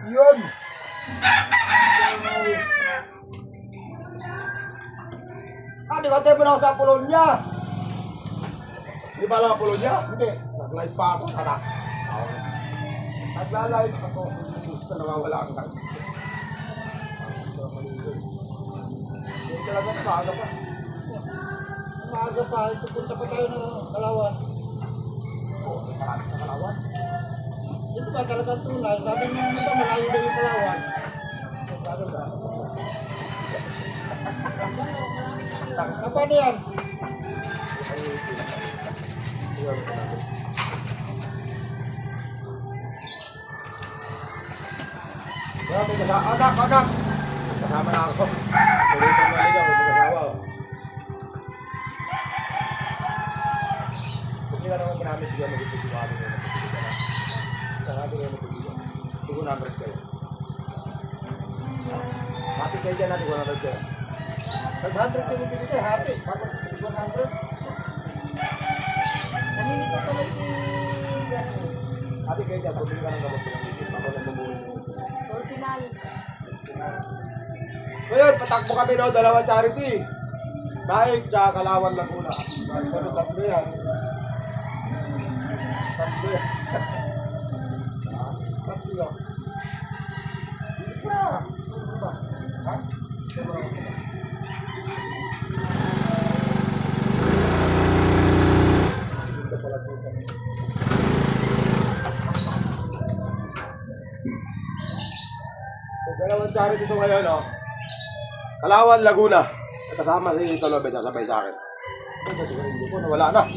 Yun. Di ka tayo na ako sa Polonia. Di ba lang Polonia? Hindi. Nag-live pa ako. Anak. Nagla-live ako. Gusto na nawawala ang kang. Hindi talaga maaga pa. Maaga pa. Pupunta pa tayo ng Kalawan. Oo, marami sa Kalawan. Ito ba talaga tunay? Sabi mo nito malayo daw yung Kalawan. Paano yan? Grabe ka sa anak! Kasama na ako. Tuloy-tuloy na ligaw, mag-asawa. Hindi na naman ginamit dyan, mag-ipag-iwari na. Sarado na mag-ipag-iwari. Hindi ko number kayo. Hati kayo dyan natin, 100 kayo. 500 yung bibili kayo, hati. 100. Kanini ko pala hati kayo dyan, bumili ka ng gamot ko lang dito. Ako lang bumuhin mo. Original. Ngayon, patakbo kami no, dalawang charity. Naik, tsaka Kalawan Laguna. Ano, tatlo yan. Tatlo yan. Tatlo yan. Ha? Dalawang charity ito ngayon, no? Kalawan, Laguna. Kasama si Tolobet, sabay sa akin. Hindi ko, nawala na.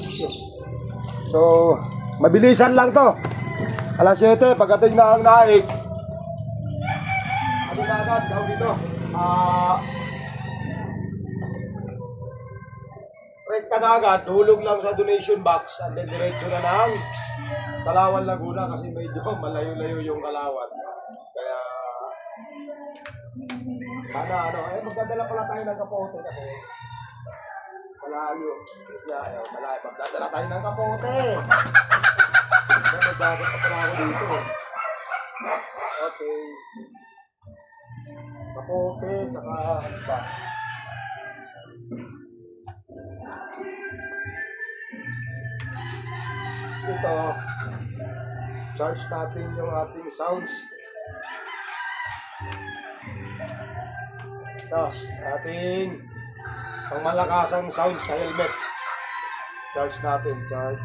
So, mabilisan lang to. Alas 7, pagdating na ang naik. Ano na agad, tawag dito. Rekta na agad, hulog lang sa donation box. And then diretso na ng Kalawan, Laguna kasi medyo malayo-layo yung Kalawan. Kaya sana magdadala pala tayo ng kapote kasi malayo. Malayo. Magdadala tayo ng kapote. Magdadala pa pala ako dito. Okay. Kapote, tsaka ba? Ito. Charge natin yung ating sounds. Ito, ating pangmalakasang sound sa helmet. Charge natin, charge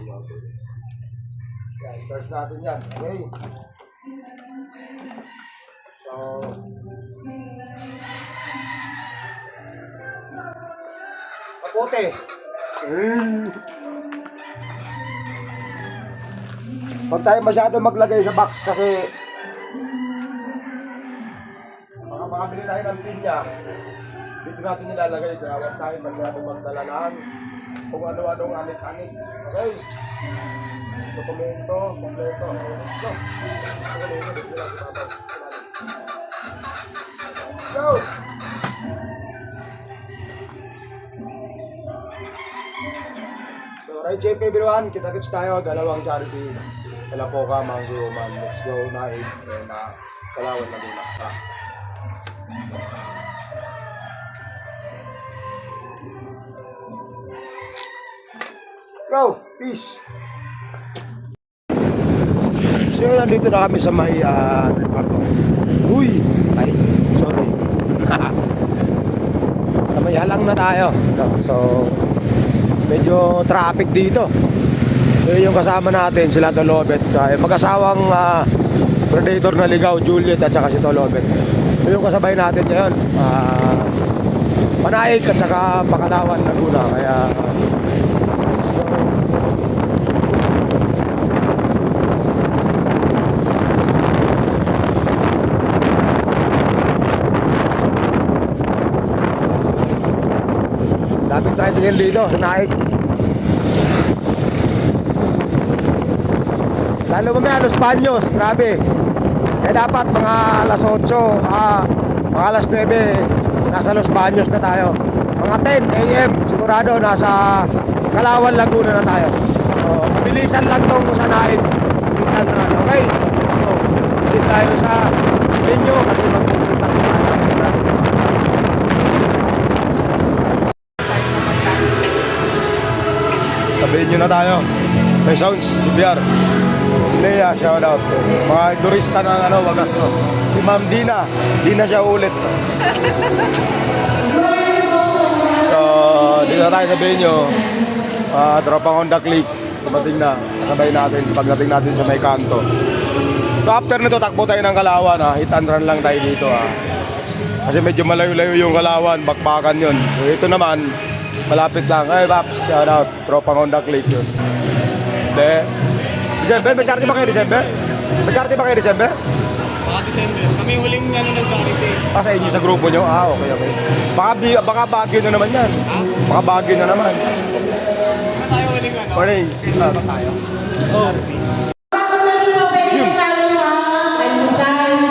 natin. Yan, charge natin yan. Okay. So, kapote. Huwag tayo masyado maglagay sa box kasi makabili tayo ng pinya, dito natin nilalagay, kaya huwag tayo magdala ng kung ano-anong anit-anit. Okay? Dokumento, kompleto. Go! So, right JP everyone, kita-kits tayo, dalawang charity. Kalapoka, Mango, Man, let's go, Naig, and Kalawan Laguna. Go! Peace! So, nandito na kami sa may uy! Ay, sorry. Sa may halang na tayo. So, medyo traffic dito. So, yung kasama natin, sila Tolobet. Mag-asawang Predator na ligaw, Juliet at saka si Tolobet. So, yung kasabay natin ngayon, Panaig at saka Pakalawan, Laguna. Kaya daming tricycle dito sa Naik. Lalo mamaya Los Baños, grabe. Dapat mga alas 8, mga alas 9 nasa Los Baños na tayo. Mga 10 AM sigurado nasa Kalawan, Laguna na tayo. So, mabilisan lang tong sa Naik. Okay, let's go. Balik tayo. tayo sa venue kasi magpupunta tayo ng sa venue na tayo. May sounds, CBR. Lea, shout out. Mga turista ng Wagas, no? Si Ma'am Dina, di na siya ulit. So, dito na tayo sa venue. Tropang Honda Click. Dumating na, kasabay natin pagdating natin sa may kanto. So after nito, takbo tayo ng Kalawan, ha. Hit and run lang tayo dito, ha. Kasi medyo malayo-layo yung Kalawan, bakbakan yun. So ito naman, malapit lang. Ay, Paps, shout out. Tropang Honda Click yun. December, may charity ba kayo December? May charity ba kayo December? Baka December. Kami yung huling ng charity. Sa inyo sa grupo nyo? Okay. Baka Baguio na naman yan. Ha? Baka Baguio na naman. Saan tayo huling Morning. Saan tayo? Oh.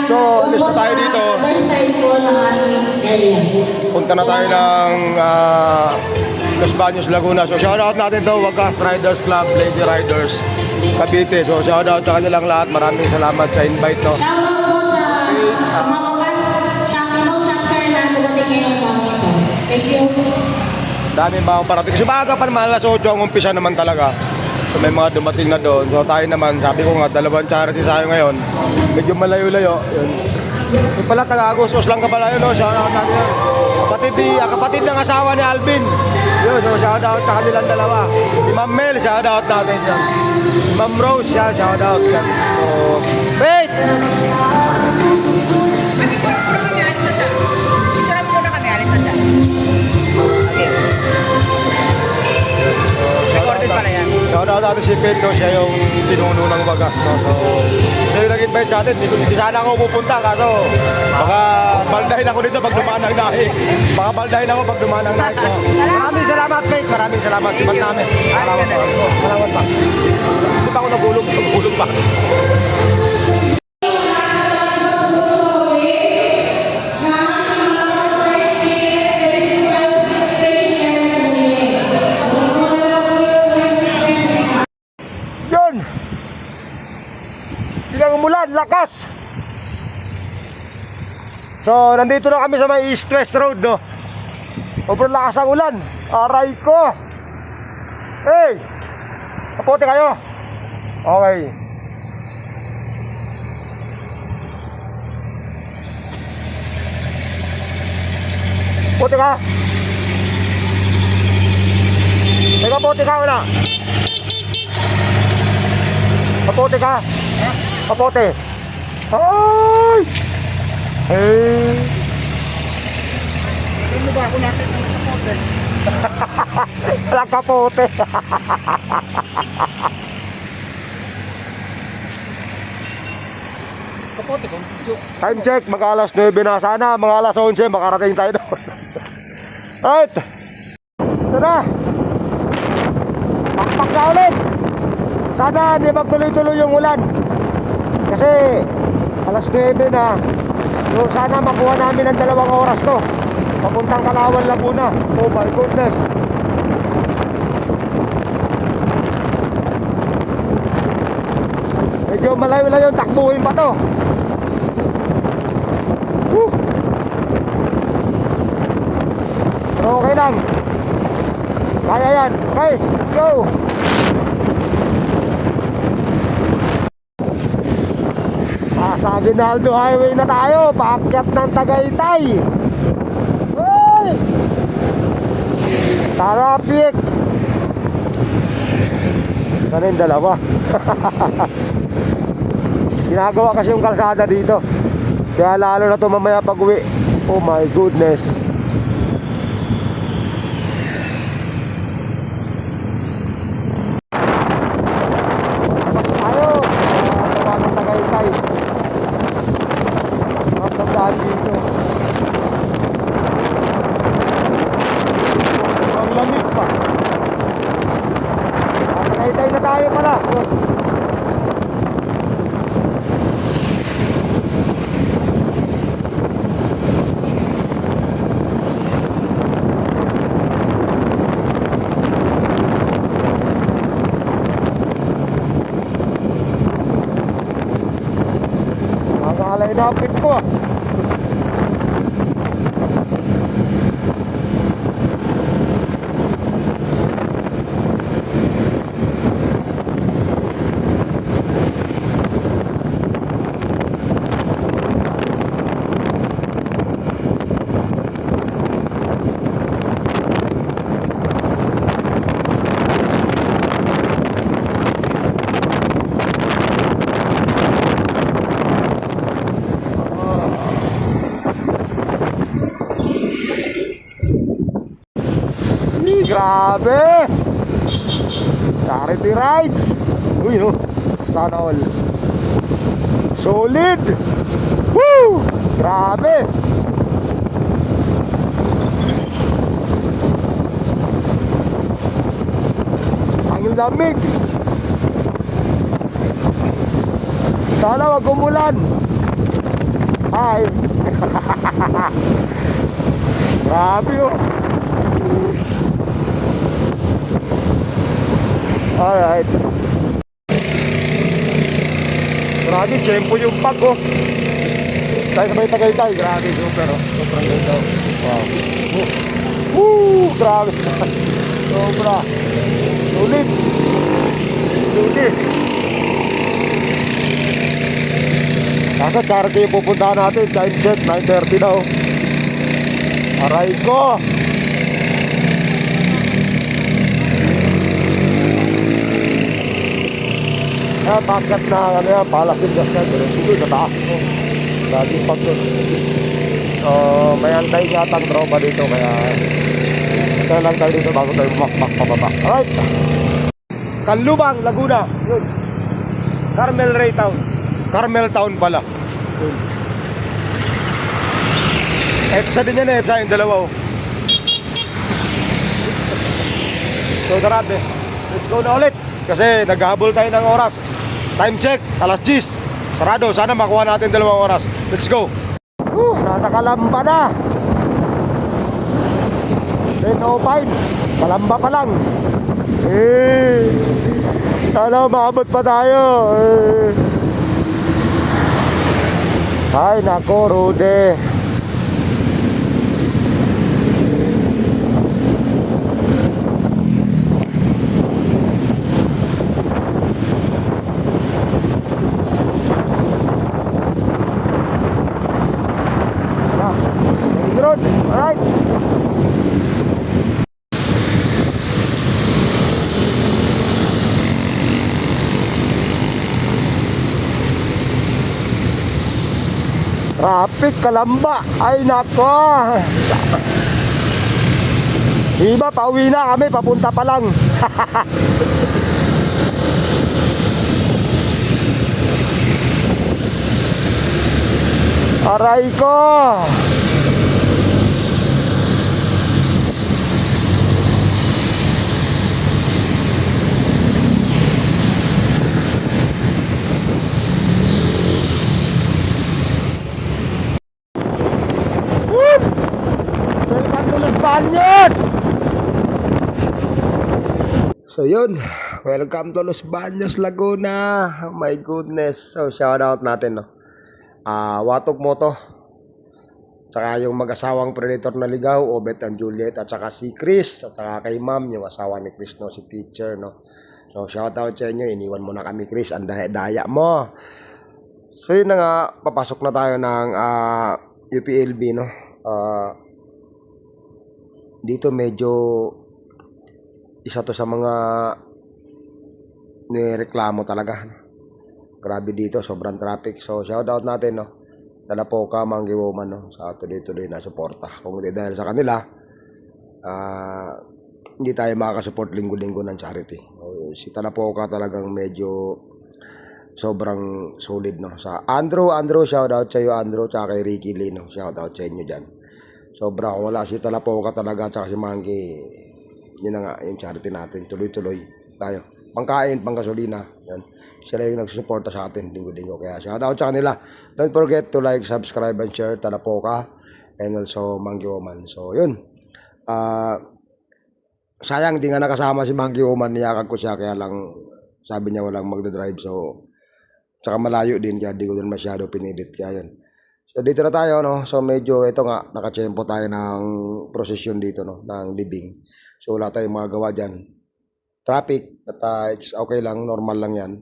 So, list na tayo dito. Punta na tayo ng Los Baños, Laguna. So, shoutout natin to Wagas Riders Club, Lady Riders, Cavite. So, shoutout sa kanilang lahat. Maraming salamat sa invite, no? Shoutout po sa mga Wagas chapter na dumating ngayong mga ito. Thank you. Daming bagong parating. Kasi maaga pa naman, alas 8 ang umpisa naman talaga. So, may mga dumating na doon. So, tayo naman, sabi ko nga, dalawang charity tayo ngayon. Medyo malayo-layo. Yun. Yung pala, taga-Agustos lang ka pala yun, no? Shoutout natin yun. Kapatid ng asawa ni Alvin. Yun, so shoutout sa kanilang dalawa. Si Ma'am Mel, shoutout natin yan. Si Ma'am Rose, yan, shoutout yan. So, wait! Picture mo muna kami, alis na siya. Okay. Recorded pala yan. Shoutout natin si Pedro, siya yung pinuno ng Wagas, no? So, siya yung nag-invite sa atin. Hindi sana ako pupunta, kaso baka baldahin ako dito pag dumaan ang nahi. Baka baldahin ako pag dumaan ang nahi. So, maraming salamat, mate. Maraming salamat. Sibat namin. Salamat pa. Salamat pa. Hindi pa ako nabulog. Nabulog pa. Yun! Bilang umulan, lakas! So, nandito na kami sa may East West Road, no? Sobrang lakas ang ulan. Aray ko! Hey! Kapote kayo? Okay. Kapote ka? May kapote ka wala? Kapote ka? Kapote? Ay! Hey! Ano ba ako natin ng kapote? Walang kapote. Kapote ko? Time check, mag-alas 9 na. Sana mga alas 11 makarating tayo doon. Right! Ito na! Pakpak na ulit! Sana hindi magtuloy-tuloy yung ulan. Kasi alas 9 na. So sana makuha namin ng 2 oras to. Papuntang Kalawan, Laguna. Oh my goodness. Medyo malayo-layo yung takbuhin pa to. Woo! Pero okay lang. Kaya yan. Okay, let's go. Sa Aguinaldo Highway na tayo, paakyat ng Tagaytay. Hey! Traffic. Sana yung dalawa. Ginagawa kasi yung kalsada dito. Kaya lalo na ito mamaya pag uwi. Oh my goodness. Labas tayo. Gawa ng Tagaytay. Daan dito. Ang lamig pa. Tagaytay na tayo pala. Pala inapit ko ah. Grabe! Charity rides! Uy, oh. Sana all. Solid! Woo! Grabe! Ang lamig! Sana wag umulan! Hi! Grabe, oh! Alright. Grabe, tiyempo yung pag oh. Tayo sabay Tagaytay. Grabe, super oh. Sobrang ganda oh. Wow. Woo! Grabe. Sobra. Sulit. Sulit. Nasa charity yung pupuntahan natin. Time check, 9:30 na oh. Aray ko. Kaya pakat na ano yan, palasin gas ka, pero siguro sa taas mo. Laging pag doon. So, may antay yatang tropa dito, kaya ito lang tayo dito bago tayo bumakbak pababa. Alright. Canlubang, Laguna. Yun. Carmel Ray Town. Carmel Town pala. Yun. EPSA din yan eh, EPSA yung dalawa oh. So, sarap eh. Let's go na ulit. Kasi naghahabol tayo ng oras. Time check, alas 10. Sarado, sana makuha natin 2 oras. Let's go. Nasa Kalamba na. 10:05. Kalamba pa lang. Sana maabot pa tayo. Ay, nako, Rude. Alright. Traffic Kalamba. Ay nako. Iba, pauwi na kami, papunta pa lang. Aray ko. Welcome to Los Baños! So yun, welcome to Los Baños, Laguna. Oh my goodness. So shout out natin no. Watog Moto. Tsaka yung mag-asawang Predator na ligaw, Obet and Juliet, at saka si Chris, at saka kay Ma'am, yung asawa ni Chris no, si teacher no. So shout out sa inyo, iniwan mo na kami Chris, ang daya mo. So yun na nga, papasok na tayo ng UPLB no. Dito medyo isa to sa mga nireklamo talaga. Grabe dito, sobrang traffic. So shout out natin no. Talapoka, Mangi Woman no. Sa tuloy-tuloy na suporta. Kung hindi dahil sa kanila, hindi tayo makakasupport linggo-linggo ng charity. Si Talapoka talagang medyo sobrang solid no. Sa Andrew, shout out sa iyo Andrew, tsaka kay Ricky Lee no. Shout out sa inyo diyan. Sobra, kung wala si Talapoka talaga tsaka si Mangi, yun na nga yung charity natin, tuloy-tuloy tayo. Pangkain, panggasolina, yan. Sila yung nagsusuporta sa atin linggo-linggo. Kaya shout out sa kanila. Don't forget to like, subscribe, and share Talapoka and also Mangi Woman. So yun, sayang di nga nakasama si Mangi Woman, niyakag ko siya kaya lang sabi niya walang magdadrive. So Tsaka malayo din, kaya di ko din masyado pinilit. Kaya yun. So dito na tayo, no? So medyo, ito nga, nakachempo tayo ng prosesyon dito, no? Ng libing. So wala tayong magagawa dyan. Traffic, but it's okay lang, normal lang yan.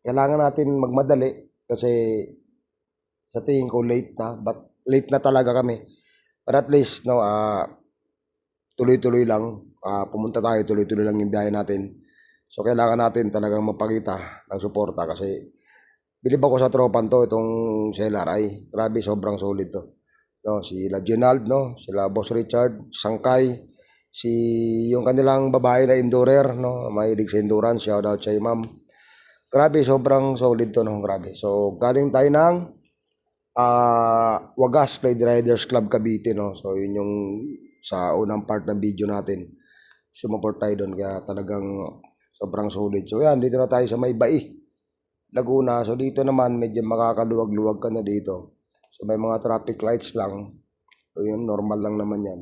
Kailangan natin magmadali kasi sa tingin ko late na, but late na talaga kami. But at least, no, tuloy-tuloy lang. Pumunta tayo, tuloy-tuloy lang yung biyahe natin. So kailangan natin talagang magpakita ng suporta kasi bilib ako sa tropan to, itong CLRI. Grabe, sobrang solid to. No, sila Genald, no, sila Boss Richard, Sangkay, yung kanilang babae na endurer, no, mahilig sa endurance, shout out sa ma'am. Grabe, sobrang solid to, no, grabe. So galing tayo ng Wagas Lady Riders Club Cavite, no. So yun yung sa unang part ng video natin. Sumuport tayo doon kaya talagang sobrang solid. So yan, dito na tayo sa may Bai, Laguna. So dito naman medyo makakaluwag-luwag ka na dito. So may mga traffic lights lang. So yun, normal lang naman yan.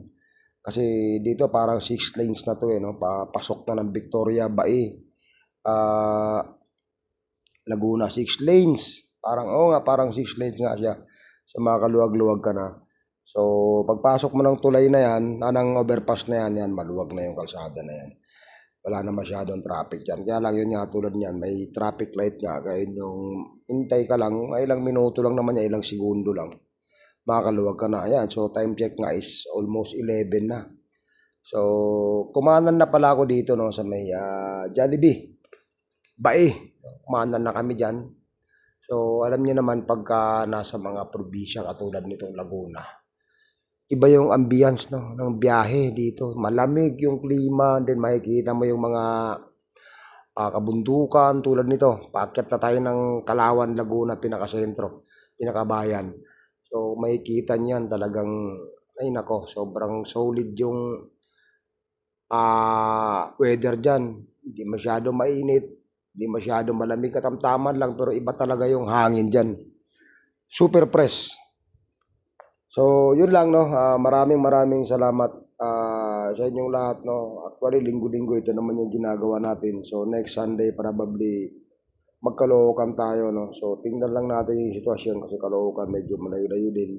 Kasi dito parang 6 lanes na to no. Papasok na ng Victoria, Bai, Laguna, 6 lanes. Parang 6 lanes nga siya. So makakaluwag-luwag ka na. So pagpasok mo ng tulay na yan, ng overpass na yan, maluwag na yung kalsada na yan. Wala na masyadong traffic dyan. Kaya lang yun nga, tulad niyan, may traffic light nga. Kaya yung hintay ka lang, ilang minuto lang naman yan, ilang segundo lang. Makakaluwag ka na. Ayan, so time check nga is almost 11 na. So, kumanan na pala ako dito, no, sa may Jollibee, Bai. Kumanan na kami dyan. So, alam niyo naman, pagka nasa mga probinsya katulad nitong Laguna, iba yung ambience, no, ng biyahe dito. Malamig yung klima, then makikita mo yung mga kabundukan tulad nito. Paakyat na tayo ng Kalawan, Laguna, pinakasentro, pinakabayan. So makikita niyan talagang, ay nako, sobrang solid yung weather dyan. Hindi masyado mainit, hindi masyado malamig, katamtaman lang, pero iba talaga yung hangin dyan. Super fresh. So, yun lang, no. Maraming salamat sa inyong lahat, no. Actually, linggo-linggo ito naman yung ginagawa natin. So, next Sunday, probably magkalookan tayo, no. So, tingnan lang natin yung sitwasyon kasi kalookan medyo malayo-layo din.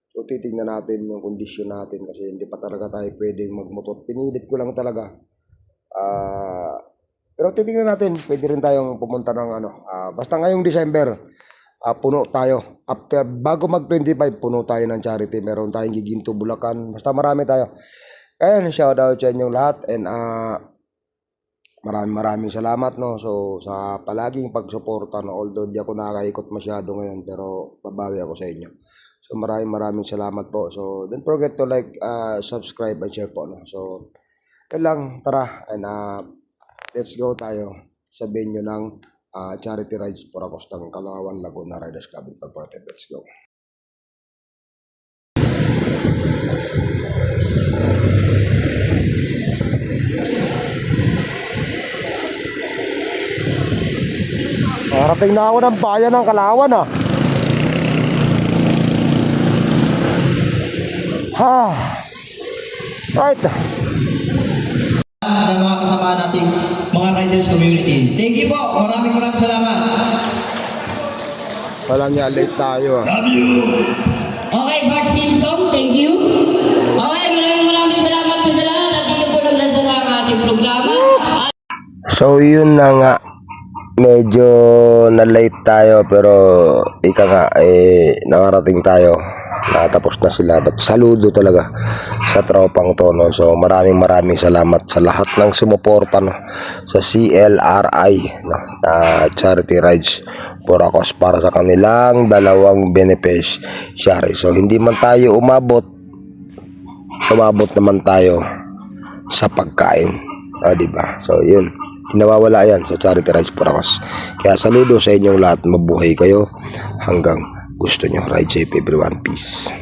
So, titingnan natin yung kondisyon natin kasi hindi pa talaga tayo pwedeng magmotor. Pinilit ko lang talaga. Pero titingnan natin, pwede rin tayong pumunta ng basta ngayong December, puno tayo. Bago mag-25, puno tayo ng charity. Meron tayong Giginto, Bulacan. Basta marami tayo. Ayan, shout out sa inyong lahat. And maraming salamat, no. So, sa palaging pagsuporta, no. Although di ako nakakaikot masyado ngayon, pero babawi ako sa inyo. So, maraming salamat po. So, don't forget to like, subscribe, and share po, no. So, yun lang. Tara. And let's go tayo sa venue ng charity rides for Costang Kalawan, Laguna Riders Club Incorporated. Let's go. Parating na ako ng bayan ng Kalawan, Right. Na mga kasama nating mga riders community. Thank you po. Maraming salamat. Walang niya, late tayo. Okay, Bart Simpson, thank you. Okay, maraming salamat po sa lahat at dito po naglansa ang ating programa. So yun na nga, medyo na late tayo pero ika nga nakarating tayo. Natapos na sila, but saludo talaga sa tropang to, no? So maraming salamat sa lahat ng sumuporta, no? Sa CLRI, no? Na charity rides for Acos para sa kanilang dalawang beneficiary. So hindi man tayo umabot naman tayo sa pagkain, diba? So yun, nawawala yan sa charity rides for Acos. Kaya saludo sa inyong lahat, mabuhay kayo hanggang gusto nyo. Ride safe everyone, peace.